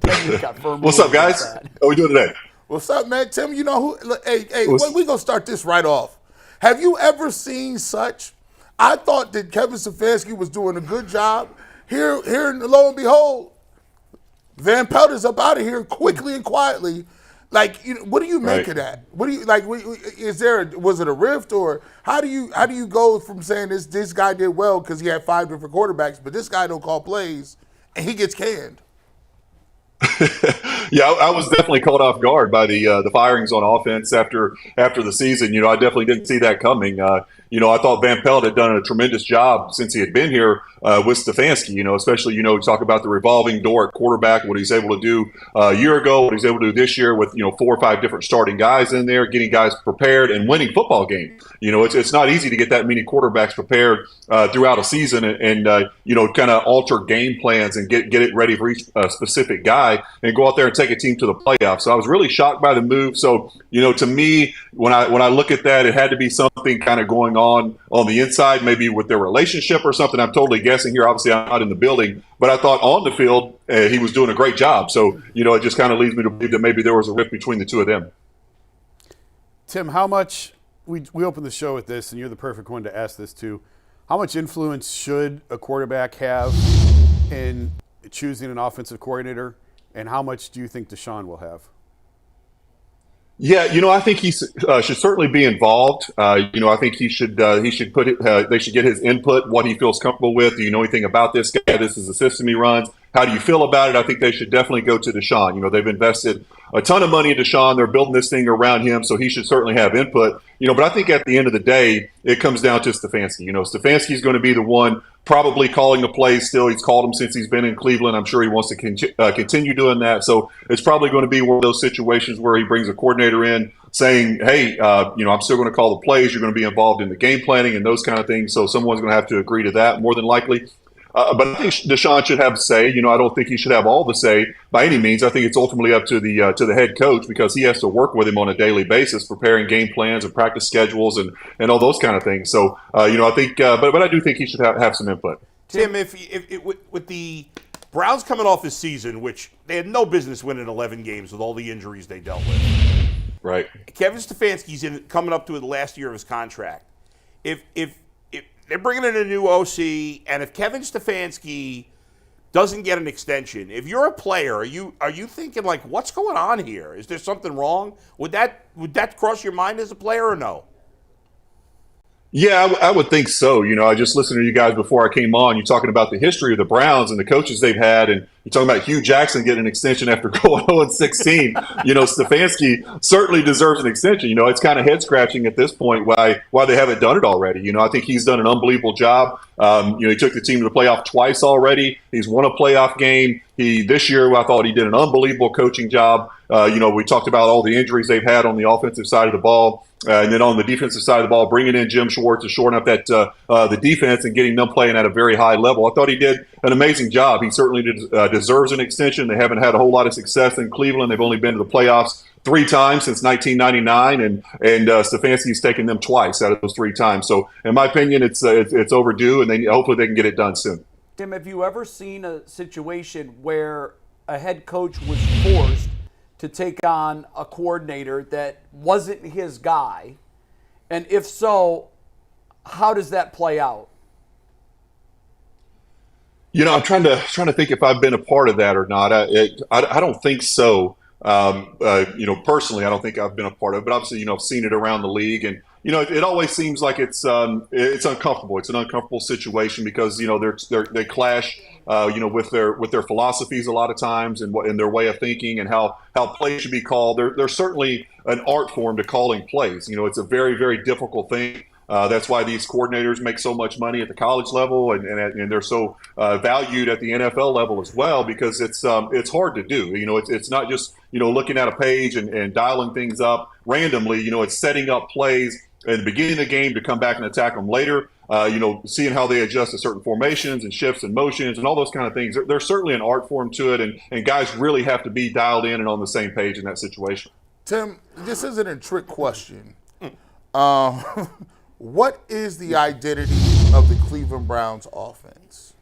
What's up, guys? How we doing today? What's up, man? Tim, you know who? Hey, we're going to start this right off. Have you ever seen such? I thought that Kevin Stefanski was doing a good job. Here, lo and behold, Van Pelt's up out of here quickly and quietly. Like, what do you make of that? What do you like? Was it a rift, or how do you go from saying this guy did well because he had 5 different quarterbacks, but this guy don't call plays and he gets canned? Yeah, I was definitely caught off guard by the firings on offense after the season. I definitely didn't see that coming. I thought Van Pelt had done a tremendous job since he had been here with Stefanski. Especially talk about the revolving door at quarterback, what he's able to do a year ago, what he's able to do this year with 4 or 5 different starting guys in there, getting guys prepared and winning football games. It's not easy to get that many quarterbacks prepared throughout a season and kind of alter game plans and get it ready for each specific guy and go out there and take a team to the playoffs. So I was really shocked by the move. So to me, when I look at that, it had to be something kind of going on the inside, maybe with their relationship or something. I'm totally guessing here. Obviously, I'm not in the building, but I thought on the field he was doing a great job. So it just kind of leads me to believe that maybe there was a rift between the two of them. Tim, how much we opened the show with this, and you're the perfect one to ask this to. How much influence should a quarterback have in choosing an offensive coordinator, and how much do you think Deshaun will have? Yeah, I think he should certainly be involved. I think he should put it. They should get his input, what he feels comfortable with. Do you know anything about this guy? This is the system he runs. How do you feel about it? I think they should definitely go to Deshaun. They've invested a ton of money in Deshaun. They're building this thing around him, so he should certainly have input. But I think at the end of the day, it comes down to Stefanski. Stefanski's going to be the one probably calling the plays still. He's called them since he's been in Cleveland. I'm sure he wants to continue doing that. So it's probably going to be one of those situations where he brings a coordinator in saying, hey, I'm still going to call the plays. You're going to be involved in the game planning and those kind of things. So someone's going to have to agree to that more than likely. But I think Deshaun should have a say. I don't think he should have all the say by any means. I think it's ultimately up to the head coach because he has to work with him on a daily basis, preparing game plans and practice schedules and all those kind of things. So, I think, but I do think he should have some input. Tim, with the Browns coming off this season, which they had no business winning 11 games with all the injuries they dealt with. Right. Kevin Stefanski's coming up to the last year of his contract. If they're bringing in a new OC, and if Kevin Stefanski doesn't get an extension, if you're a player, are you thinking like, what's going on here? Is there something wrong? Would that cross your mind as a player or no? Yeah, I would think so. I just listened to you guys before I came on. You're talking about the history of the Browns and the coaches they've had, and you're talking about Hugh Jackson getting an extension after going 0-16. Stefanski certainly deserves an extension. It's kind of head scratching at this point why they haven't done it already. I think he's done an unbelievable job. He took the team to the playoff twice already. He's won a playoff game. This year, I thought he did an unbelievable coaching job. We talked about all the injuries they've had on the offensive side of the ball. And then on the defensive side of the ball, bringing in Jim Schwartz to shorten up that the defense and getting them playing at a very high level. I thought he did an amazing job. He certainly deserves an extension. They haven't had a whole lot of success in Cleveland. They've only been to the playoffs 3 times since 1999, and Stefanski's taken them twice out of those 3 times. So, in my opinion, it's overdue, and hopefully they can get it done soon. Tim, have you ever seen a situation where a head coach was forced to take on a coordinator that wasn't his guy? And if so, how does that play out? I'm trying to think if I've been a part of that or not. I don't think so. Personally, I don't think I've been a part of it, but obviously, I've seen it around the league, and it always seems like it's uncomfortable. It's an uncomfortable situation because they clash, with their philosophies a lot of times and their way of thinking and how plays should be called. There's certainly an art form to calling plays. It's a very, very difficult thing. That's why these coordinators make so much money at the college level, and they're so valued at the NFL level as well because it's hard to do. It's not just looking at a page and dialing things up randomly. It's setting up plays at the beginning of the game to come back and attack them later. Seeing how they adjust to certain formations and shifts and motions and all those kind of things. There's certainly an art form to it, and guys really have to be dialed in and on the same page in that situation. Tim, this isn't a trick question. What is the identity of the Cleveland Browns offense?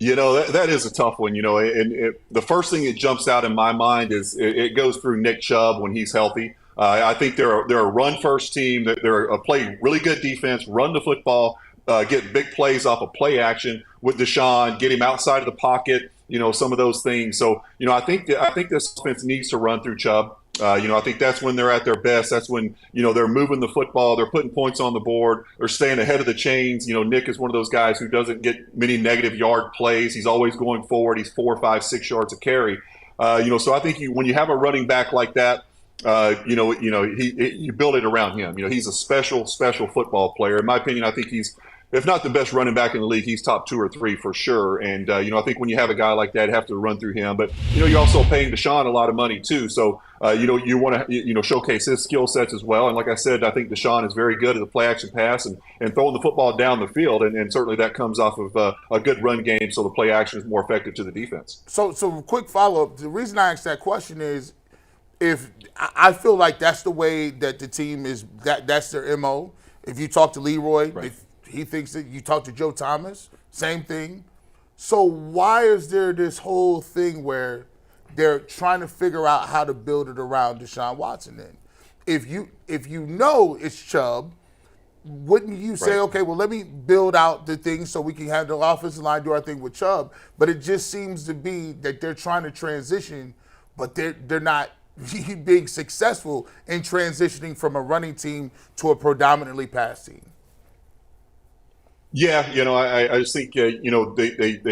That is a tough one, and the first thing that jumps out in my mind is it goes through Nick Chubb when he's healthy. I think they're a run-first team. They're a play really good defense, run the football, get big plays off of play action with Deshaun, get him outside of the pocket, some of those things. So, I think this offense needs to run through Chubb. I think that's when they're at their best. That's when, they're moving the football. They're putting points on the board. They're staying ahead of the chains. Nick is one of those guys who doesn't get many negative yard plays. He's always going forward. He's 4, 5, 6 yards a carry. So I think when you have a running back like that, you build it around him. He's a special football player. In my opinion, I think he's, if not the best running back in the league, he's top 2 or 3 for sure. And, I think when you have a guy like that, you have to run through him. But, you're also paying Deshaun a lot of money too. So, you want to, showcase his skill sets as well. And like I said, I think Deshaun is very good at the play action pass and throwing the football down the field. And certainly that comes off of a good run game. So the play action is more effective to the defense. So quick follow-up. The reason I asked that question is if I feel like that's the way that the team is, that's their MO. If you talk to Leroy, Right. if he thinks that you talk to Joe Thomas, same thing. So why is there this whole thing where they're trying to figure out how to build it around Deshaun Watson then? If you know it's Chubb, wouldn't you say, Right. okay, well, let me build out the things so we can have the offensive line do our thing with Chubb? But it just seems to be that they're trying to transition, but they're not being successful in transitioning from a running team to a predominantly pass team. Yeah, I just think they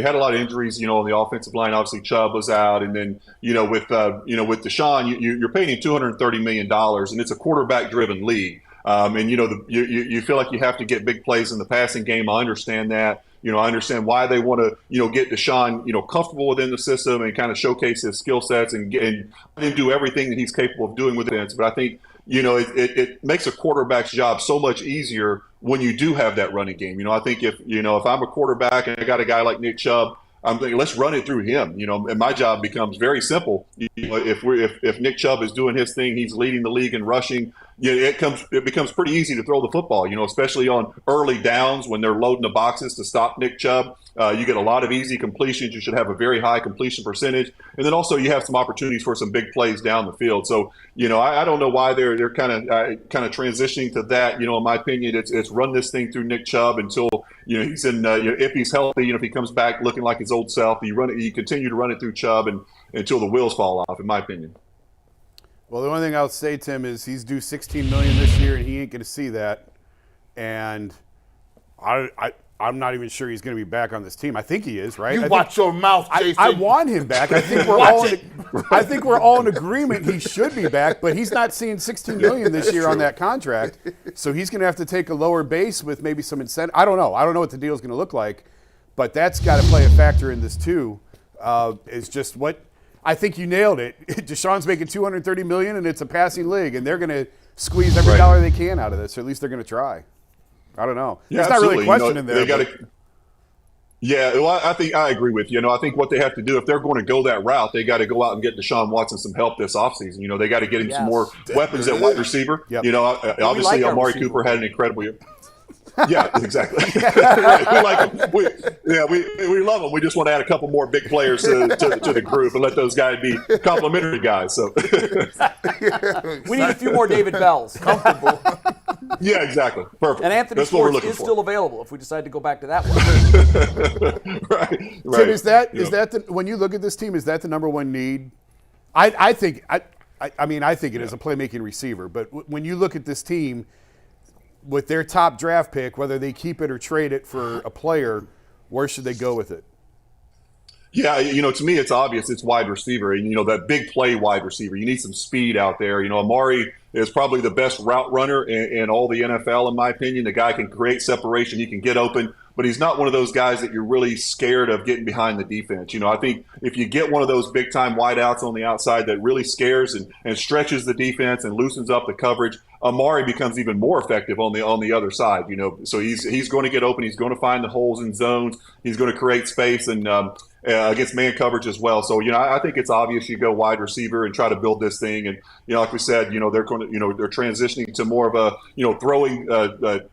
had a lot of injuries, on the offensive line. Obviously, Chubb was out, and then with Deshaun, you're paying him $230 million, and it's a quarterback-driven league. And you feel like you have to get big plays in the passing game. I understand that. I understand why they want to get Deshaun comfortable within the system and kind of showcase his skill sets and do everything that he's capable of doing with it. But I think it makes a quarterback's job so much easier when you do have that running game. I think if I'm a quarterback and I got a guy like Nick Chubb, I'm thinking let's run it through him. And my job becomes very simple. If Nick Chubb is doing his thing, he's leading the league in rushing. It becomes pretty easy to throw the football. Especially on early downs when they're loading the boxes to stop Nick Chubb. You get a lot of easy completions. You should have a very high completion percentage, and then also you have some opportunities for some big plays down the field. So I don't know why they're kind of transitioning to that. In my opinion, it's run this thing through Nick Chubb until he's in. If he's healthy, if he comes back looking like his old self, you continue to run it through Chubb and until the wheels fall off. In my opinion. Well, the only thing I'll say, Tim, is he's due $16 million this year, and he ain't going to see that. And I'm not even sure he's going to be back on this team. I think he is, right? You watch your mouth, Jason. I want him back. I think we're all in agreement he should be back, but he's not seeing $16 million this year on that contract. So he's going to have to take a lower base with maybe some incentive. I don't know. I don't know what the deal is going to look like, but that's got to play a factor in this too. It's just what I think you nailed it. Deshaun's making $230 million, and it's a passing league, and they're going to squeeze every dollar they can out of this, or at least they're going to try. I don't know. Yeah, There's not really a question in there. Yeah, well, I think I agree with you. I think what they have to do, if they're going to go that route, they got to go out and get Deshaun Watson some help this offseason. They got to get him some more weapons at wide receiver. Yep. Obviously, like Amari receiver. Cooper had an incredible year. Yeah, exactly. We like him. We love him. We just want to add a couple more big players to the group and let those guys be complimentary guys. So We need a few more David Bells. Comfortable. yeah, exactly. Perfect. And Anthony That's what we're Schwartz looking is for. still available if we decide to go back to that one. right. Tim, is that when you look at this team, is that the number one need? I think it is a playmaking receiver. But when you look at this team, with their top draft pick, whether they keep it or trade it for a player, where should they go with it? Yeah, to me, it's obvious it's wide receiver. And, that big play wide receiver. You need some speed out there. Amari is probably the best route runner in all the NFL, in my opinion. The guy can create separation. He can get open. But he's not one of those guys that you're really scared of getting behind the defense. I think if you get one of those big-time wideouts on the outside that really scares and stretches the defense and loosens up the coverage, Amari becomes even more effective on the other side. So he's going to get open. He's going to find the holes in zones. He's going to create space. And against man coverage as well. So, I think it's obvious you go wide receiver and try to build this thing. And, like we said, they're going to, they're transitioning to more of a, throwing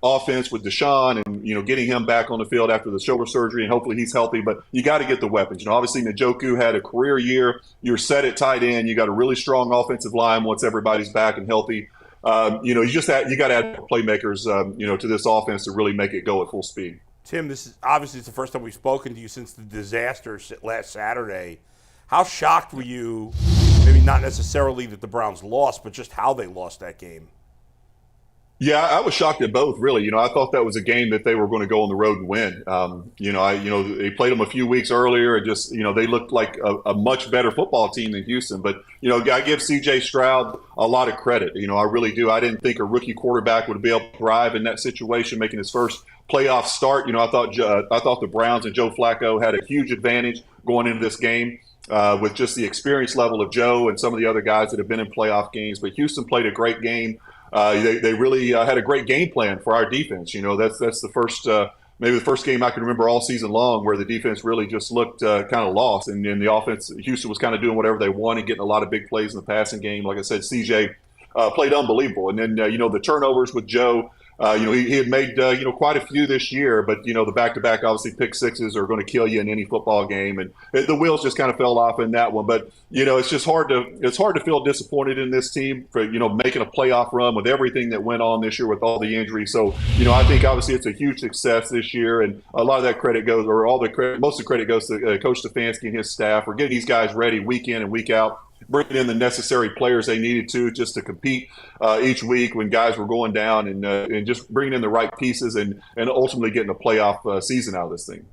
offense with Deshaun and, getting him back on the field after the shoulder surgery, and hopefully he's healthy. But you got to get the weapons. Obviously Njoku had a career year. You're set at tight end. You got a really strong offensive line once everybody's back and healthy. You got to add playmakers, to this offense to really make it go at full speed. Tim, this is obviously it's the first time we've spoken to you since the disaster last Saturday. How shocked were you? Maybe not necessarily that the Browns lost, but just how they lost that game. Yeah, I was shocked at both, really. I thought that was a game that they were going to go on the road and win. They played them a few weeks earlier, and just, they looked like a much better football team than Houston. But, I give C.J. Stroud a lot of credit. I really do. I didn't think a rookie quarterback would be able to thrive in that situation, making his first playoff start. I thought the Browns and Joe Flacco had a huge advantage going into this game with just the experience level of Joe and some of the other guys that have been in playoff games. But Houston played a great game. They really had a great game plan for our defense. That's the first maybe the first game I can remember all season long where the defense really just looked kind of lost, and the offense, Houston was kind of doing whatever they wanted, getting a lot of big plays in the passing game. Like I said, CJ played unbelievable, and then the turnovers with Joe. He had made quite a few this year, but the back-to-back obviously pick sixes are going to kill you in any football game, and the wheels just kind of fell off in that one. But it's just hard to feel disappointed in this team for making a playoff run with everything that went on this year with all the injuries. So I think obviously it's a huge success this year, and a lot of that credit goes, or most of the credit goes to Coach Stefanski and his staff for getting these guys ready week in and week out, bringing in the necessary players they needed to just to compete each week when guys were going down, and just bringing in the right pieces and ultimately getting a playoff season out of this thing.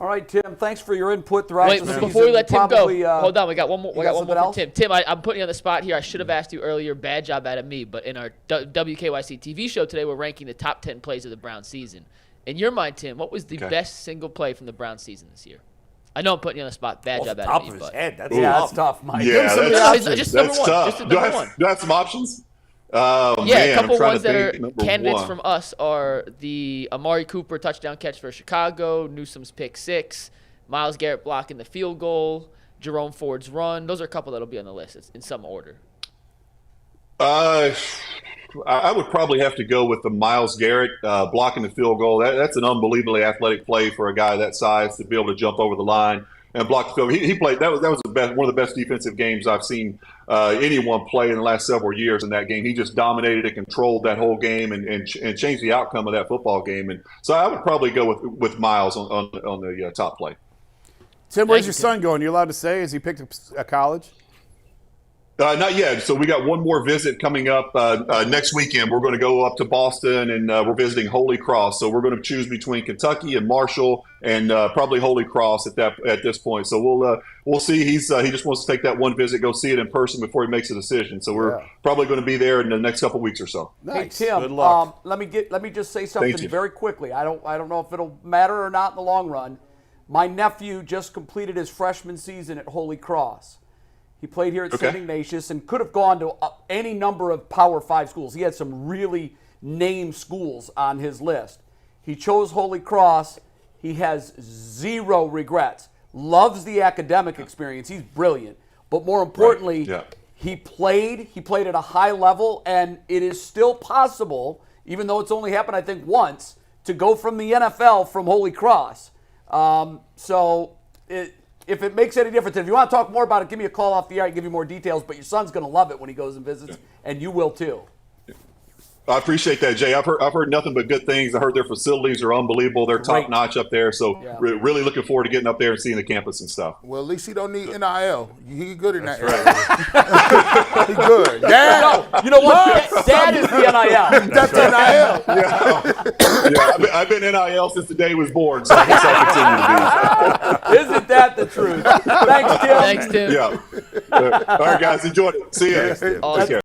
All right, Tim, thanks for your input throughout the season. Before we let Tim go, hold on, we got one more for Tim. Tim, I'm putting you on the spot here. I should have asked you earlier. Bad job out of me. But in our WKYC TV show today, we're ranking the top 10 plays of the Browns season. In your mind, Tim, what was the best single play from the Browns season this year? I know I'm putting you on the spot. Bad job out of me. That's tough, Mike. Yeah, just number one. Tough. Just number one. Do I have some options? Oh, yeah, man, a couple ones that are number candidates one from us are the Amari Cooper touchdown catch for Chicago, Newsom's pick six, Myles Garrett blocking the field goal, Jerome Ford's run. Those are a couple that'll be on the list. It's in some order. I would probably have to go with the Myles Garrett blocking the field goal. That's an unbelievably athletic play for a guy that size to be able to jump over the line and block the field. He played. That was one of the best defensive games I've seen anyone play in the last several years. In that game, he just dominated and controlled that whole game and changed the outcome of that football game. And so I would probably go with Myles on the top play. Tim, where's your son going? You allowed to say? Has he picked up a college? Not yet. So we got one more visit coming up next weekend. We're going to go up to Boston, and we're visiting Holy Cross. So we're going to choose between Kentucky and Marshall, and probably Holy Cross at this point. So we'll see. He just wants to take that one visit, go see it in person before he makes a decision. So we're probably going to be there in the next couple weeks or so. Nice. Hey, Tim, good luck. let me just say something very quickly. I don't know if it'll matter or not in the long run. My nephew just completed his freshman season at Holy Cross. He played here at St. Ignatius and could have gone to any number of Power 5 schools. He had some really named schools on his list. He chose Holy Cross. He has zero regrets. Loves the academic experience. He's brilliant. But more importantly, he played at a high level, and it is still possible, even though it's only happened, I think, once, to go from the NFL from Holy Cross. If it makes any difference, if you want to talk more about it, give me a call off the air. I can give you more details, but your son's going to love it when he goes and visits, and you will too. I appreciate that, Jay. I've heard nothing but good things. I heard their facilities are unbelievable. They're top notch up there. So really looking forward to getting up there and seeing the campus and stuff. Well, at least he don't need NIL. He good in that area. He good. Dad, no, you know what? Dad is the NIL. That's NIL. Yeah, I've been NIL since the day he was born, so I guess I'll continue to be. Isn't that the truth? Thanks, Tim. Thanks, Tim. Yeah. All right, guys, enjoy it. See you. Awesome. Take care.